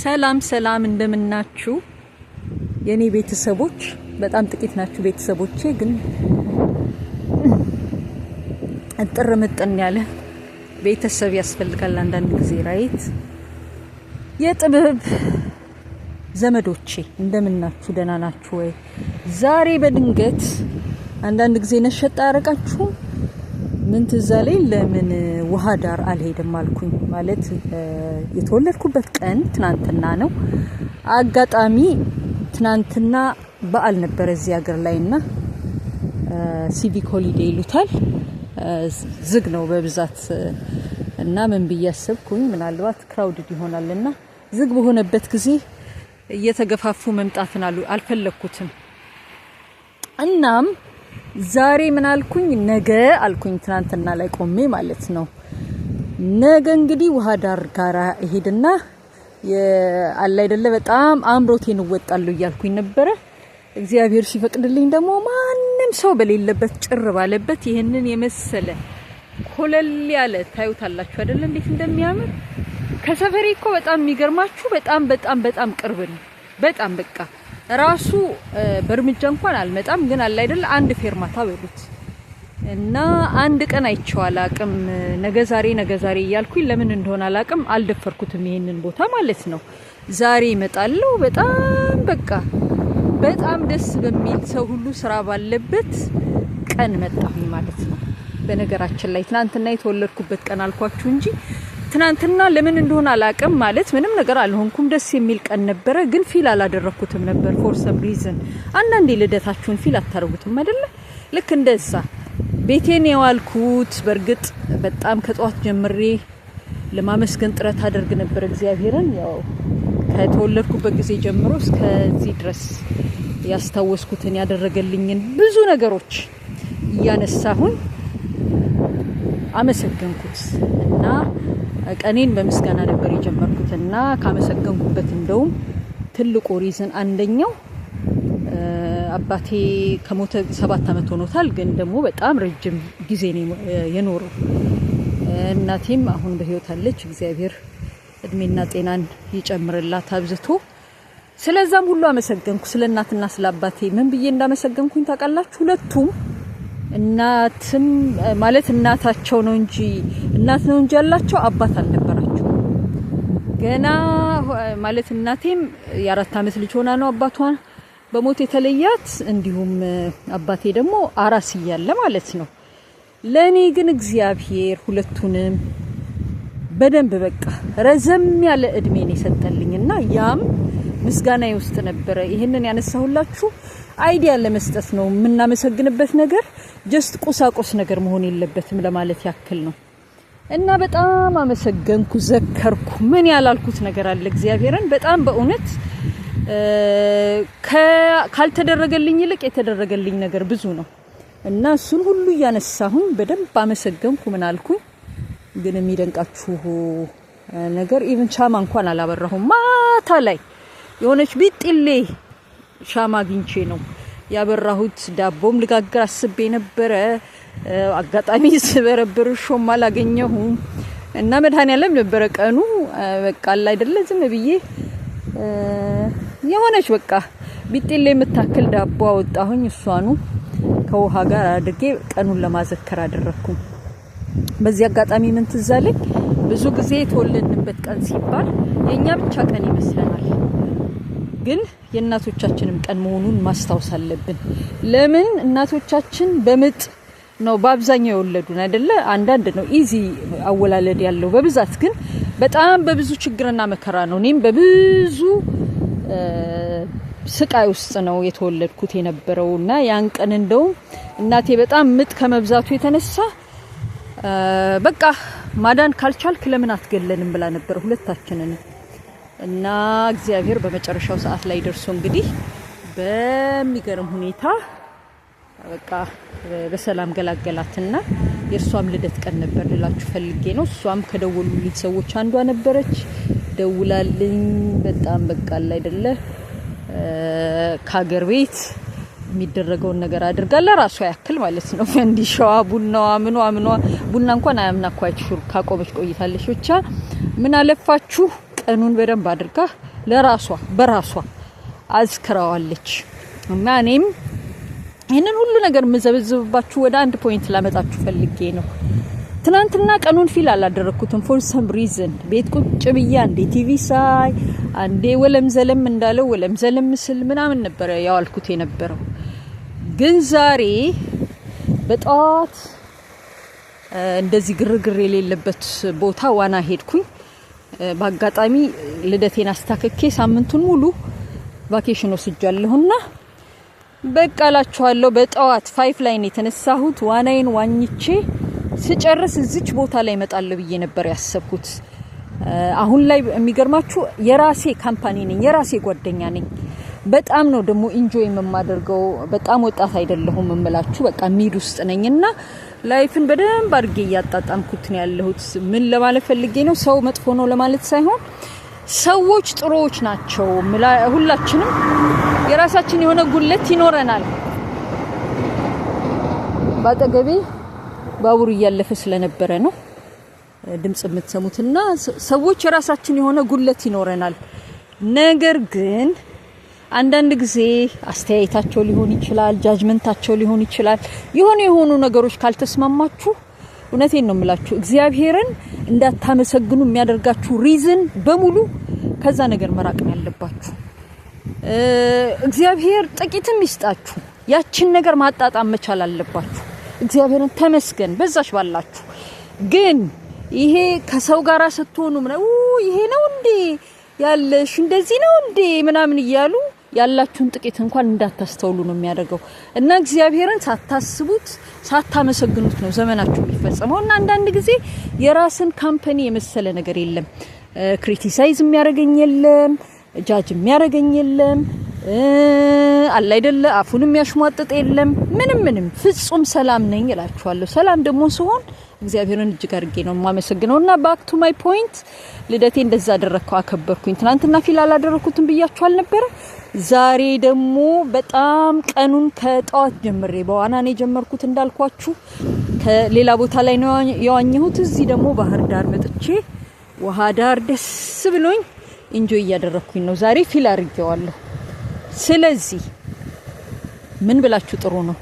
ሰላም ሰላም እንደምናችሁ የኔ ቤተሰቦች በጣም ጥቂት ናችሁ ቤተሰቦቼ ግን እጥር ምጥን ያለ ቤተሰብ ያስፈልጋል አንዳንድ ጊዜ ራይት የጥበብ ዘመዶቼ እንደምናችሁ ደህና ናችሁ ወይ ዛሬ በድንገት አንዳንድ ጊዜ ነሸጣ ያረጋችሁ ምን ትዛለኝ ለምን ውሃ ዳር አልሄድም አልኩኝ ማለት የተወለድኩበት ቀን ትናንትና ነው አጋጣሚ ትናንትና በዓል ነበር እዚህ ሀገር ላይና ሲቪክ ሆሊዴይ ይሉታል ዝግ ነው በብዛት እና ምን ብያሰብኩኝ ምናልባት ክራውድድ ይሆናልና ዝግ በሆነበት ጊዜ እየተገፋፉ መምጣትን አልፈለኩትም እናም ዛሬ ምን አልኩኝ ነገ አልኩኝ ትናንትና ላይ ቆሜ ማለት ነው ነገ እንግዲህ ውሃ ዳር ጋራ እሄድና አለ አይደለ በጣም አምሮቴን ወጣለሁ እያልኩኝ ነበር እግዚአብሔር ሲፈቅድልኝ ደግሞ ማንንም ሰው በሌለበት ጭር ባለበት ይሄንን የመሰለ ኮለል ያለ ታዩታላችሁ አይደለ እንዴት እንደሚያምር ከሰፈሬ እኮ በጣም የሚገርማችሁ በጣም ቅርብ ነው በጣም በቃ ራሱ በርምጃ እንኳን አልመጣም ግን አለ አይደል አንድ ፌርማታ በሉት እና አንድ ቀን አይቼዋል አቅም ነገ ዛሬ እያልኩኝ ለምን እንደሆነ አላቅም አልደፈርኩትም ይሄንን ቦታ ማለት ነው ዛሬ እመጣለሁ በጣም ደስ በሚል ሰው ሁሉ ስራ ባለበት ቀን መጣሁኝ ማለት ነው በነገራችን ላይ ትናንትና የተወለድኩበት ቀን አልኳችሁ እንጂ ትናንትና ለምን እንደሆነ አላቅም ማለት ምንም ነገር አልሆንኩም ደስ የሚል ቀን ነበር ግን ፊል አላደረኩትም ነበር for some reason አንዳንዴ ልደታችሁን ፊል አታረጉትም አይደለ ልክ እንደዛ ቤቴን የዋልኩት በርግጥ በጣም ከጧት ጀምሬ ለማመስገን ጥረት አደርግ ነበር እግዚአብሔርን ያው ከተወለድኩበት ጊዜ ጀምሮ እስከዚህ ድረስ ያስታወስኩትን ያደረገልኝን ብዙ ነገሮች ያነሳሁኝ አመሰግንኩት እና ቀኔን በመስጋና ነበር የጀመርኩትና ካመሰገንኩበት እንደውም ትልቁ ሪዝን አንደኛው አባቴ ከሞተ 7 አመት ሆኖታል ግን ደግሞ በጣም ረጅም ጊዜ ነው የኖረው እናቴም አሁን በህይወት አለች እግዚአብሔር እድሜና ጤናን ይጨምርላት አብዝቶ ስለዛም ሁሉ አመሰግንኩ ስለእናትና ስለአባቴ ምን ብዬ እንዳመሰግንኩኝ ታውቃላችሁ ሁለቱም እናትም ማለት እናታቸው ነው እንጂ እናት ነው እንጂ ያላቸው አባት አልነበራቸው ገና ማለት እናቴም የ4 አመት ልጅ ሆና ነው አባቷን በሞት የተለያት እንዲሁም አባቴ ደግሞ አራስ ይያለ ማለት ነው ለኔ ግን እግዚአብሔር ሁለቱንም በደንብ በቃ ረዘም ያለ እድሜ ነው የሰጠልኝና ያም ምስጋና ውስጥ ነበር ይሄንን ያነሳሁላችሁ አይዲያ ለመስጠት ነው ምናመሰግንበት ነገር ጀስት ቁሳቁስ ነገር መሆን የለበትም ለማለት ያክል ነው እና በጣም አመሰገንኩ ዘከርኩ ምን ያላልኩት ነገር አለ እግዚአብሔርን በጣም በእውነት ካልተደረገልኝ ይልቅ የተደረገልኝ ነገር ብዙ ነው እና እሱን ሁሉ ያነሳሁኝ በደንብ አመሰገንኩ ምን አልኩኝ ግን የሚደንቃችሁ ነገር ኢቭን ሻማ እንኳን አላበራሁም ማታ ላይ የሆነች ቢጥሌ ሻማ አግኝቼ ነው ያበራሁት ዳቦም ልጋግር አስቤ ነበር አጋጣሚ ስበረብር ሾም አላገኘሁም እና መድኃኒዓለም ነበር ቀኑ በቃ አይደለ ዝም ብዬ የሆነች በቃ ቢጥሌ የምታክል ዳቦ አወጣሁኝ እሷኑ ከውሃ ጋር አድርጌ ቀኑን ለማዘከር አደረኩኝ በዚህ አጋጣሚ ምን ትዛለኝ ብዙ ጊዜ የተወለድንበት ቀን ሲባል የኛ ብቻ ቀን ይመስለናል ግን የእናቶቻችንም ቀን መሆኑን ማስታወስ አለብን ለምን እናቶቻችን በምጥ ነው በአብዛኛው የወለዱን አይደለ አንዳንድ ነው ኢዚ አወላለድ ያለው በብዛት ግን በጣም በብዙ ችግርና መከራ ነው እኔም በብዙ ስቃይ ውስጥ ነው የተወለድኩት የነበረውና ያን ቀን እንደው እናቴ በጣም ምጥ ከመብዛቱ የተነሳ በቃ ማዳን ካልቻልክ ለምን አትገለንም ብላ ነበር ሁለታችንን እና እግዚአብሔር በመጨረሻው ሰዓት ላይ ደርሶ እንግዲህ በሚገርም ሁኔታ በቃ በሰላም ገላገላትና የርሷም ልደት ቀን ነበር ልላችሁ ፈልጌ ነው እሷም ከደወሉልኝ ሰዎች አንዷ ነበረች ደውላልኝ በጣም በቃ አይደለ ካገር ቤት የሚደረገውን ነገር አድርጋለ ራሷ ያክል ማለት ነው ፈንዲሻዋ ቡናዋ ምኗ ቡና እንኳን አያምና ኳይት ሹር ካቆመች ቆይታለች ብቻ ምን አለፋችሁ ቀኑን በደንብ አድርጋ ለራሷ በራሷ አዝክራዋለች። እና እኔም ይሄንን ሁሉ ነገር መዘብዝብባችሁ ወደ አንድ ፖይንት ላመጣችሁ ፈልጌ ነው። ትናንትና ቀኑን ፊል አላደረኩትም for some reason ቤት ቁጭ ብዬ አንዴ ቲቪ ሳይ አንዴ ወለም ዘለም እንዳለው ወለም ዘለም ምስል ምናምን ነበር ያዋልኩት የነበረው። ግን ዛሬ በጣት እንደዚህ ግርግር የሌለበት ቦታ ዋና ሄድኩኝ። በአጋጣሚ ልደቴን አስተካክኬ ሳምንቱን ሙሉ ቫኬሽን ወስጃለሁና በቃ ላችኋለሁ በጣት 5 ላይ ነው የተነሳሁት። ዋናዬን ዋኝቼ ስጨርስ እዚች ቦታ ላይ እመጣለሁ ብዬ ነበር ያሰብኩት። አሁን ላይ የሚገርማችሁ የራሴ ካምፓኒ ነኝ፣ የራሴ ጓደኛ ነኝ። በጣም ነው ደግሞ ኢንጆይ የማደርገው። በጣም ወጣት አይደለሁም እምላችሁ፣ በቃ ሚድ ውስጥ ነኝና ላይፍን በደንብ አድርጌ እያጣጣምኩት ነው ያለሁት። ምን ለማለት ፈልጌ ነው? ሰው መጥፎ ነው ለማለት ሳይሆን ሰዎች ጥሩዎች ናቸው። ሁላችንም የራሳችን የሆነ ጉለት ይኖረናል። ባጠገቤ ባቡር እያለፈ ስለነበረ ነው ድምጽ የምትሰሙትና ሰዎች የራሳችን የሆነ ጉለት ይኖረናል። ነገር ግን አንዳንድ ጊዜ አስተያየታቸው ሊሆን ይችላል፣ ጃጅመንታቸው ሊሆን ይችላል። የሆኑ ነገሮች ካልተስማማችሁ እውነቴን ነው የምላችሁ እግዚአብሔርን እንዳታመሰግኑ የሚያደርጋችሁ ሪዝን በሙሉ ከዛ ነገር መራቅ ነው ያለባችሁ። እግዚአብሔር ጥቂትም ይስጣችሁ፣ ያችን ነገር ማጣጣም መቻል አለባችሁ። እግዚአብሔርን ተመስገን በዛሽ ባላችሁ። ግን ይሄ ከሰው ጋር ስትሆኑ ይሄ ነው እንዴ ያለሽ እንደዚህ ነው እንዴ ምናምን እያሉ ያላችሁን ጥቂት እንኳን እንዳታስተውሉ ነው የሚያደርገው። እና እግዚአብሔርን ሳታስቡት ሳታመሰግኑት ነው ዘመናችሁ የሚፈጸመው። እና አንዳንድ ጊዜ የራስን ካምፓኒ የመሰለ ነገር የለም። ክሪቲሳይዝ የሚያደርገኝ የለም፣ ጃጅ የሚያደርገኝ የለም፣ አለ አይደለ አፉን የሚያሽሟጥጥ የለም። ምንም ፍጹም ሰላም ነኝ እላችኋለሁ። ሰላም ደግሞ ሲሆን እግዚአብሔርን እጅግ አድርጌ ነው የማመሰግነውና ባክ ቱ ማይ ፖይንት ልደቴ እንደዛ አደረከው አከበርኩኝ። ትናንትና ፊል አላደረኩትም ብያችኋል ነበር። ዛሬ ደግሞ በጣም ቀኑን ከጧት ጀምሬ በዋና ነው የጀመርኩት እንዳልኳችሁ። ከሌላ ቦታ ላይ ነው የዋኘሁት። እዚህ ደግሞ ባህር ዳር መጥቼ ውሃ ዳር ደስ ብሎኝ ኢንጆይ እያደረኩኝ ነው ዛሬ ፊል አድርጌዋለሁ። ስለዚህ ምን ብላችሁ ጥሩ ነው?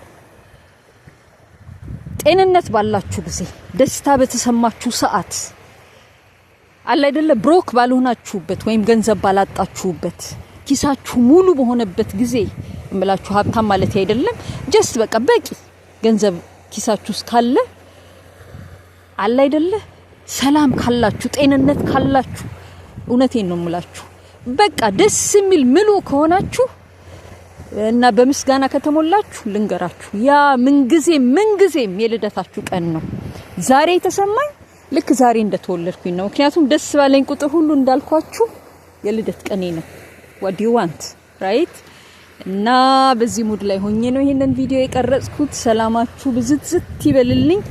ጤንነት ባላችሁ ጊዜ፣ ደስታ በተሰማችሁ ሰዓት አለ አይደለ ብሮክ ባልሆናችሁበት ወይም ገንዘብ ባላጣችሁበት ኪሳችሁ ሙሉ በሆነበት ጊዜ እምላችሁ ሀብታም ማለት አይደለም፣ ጀስት በቃ በቂ ገንዘብ ኪሳችሁ ካለ አለ አይደለ ሰላም ካላችሁ ጤንነት ካላችሁ እውነቴን ነው የምላችሁ በቃ ደስ የሚል ምሉ ከሆናችሁ እና በምስጋና ከተሞላችሁ ልንገራችሁ ያ ምንጊዜም የልደታችሁ ቀን ነው። ዛሬ የተሰማኝ ልክ ዛሬ እንደተወለድኩኝ ነው። ምክንያቱም ደስ ባለኝ ቁጥር ሁሉ እንዳልኳችሁ የልደት ቀኔ ነው። what do you want right? እና በዚህ ሙድ ላይ ሆኜ ነው ይሄንን ቪዲዮ የቀረጽኩት። ሰላማችሁ ብዝት ይበልልኝ።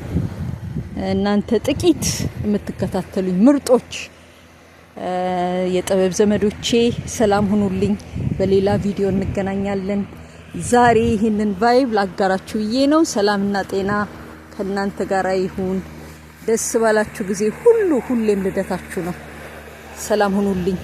እናንተ ጥቂት የምትከታተሉኝ ምርጦች የጥበብ ዘመዶቼ ሰላም ሁኑልኝ። በሌላ ቪዲዮ እንገናኛለን። ዛሬ ይሄንን ቫይብ ላጋራችሁ ብዬ ነው። ሰላምና ጤና ከናንተ ጋር ይሁን። ደስ ባላችሁ ጊዜ ሁሉ ሁሌም ልደታችሁ ነው። ሰላም ሁኑልኝ።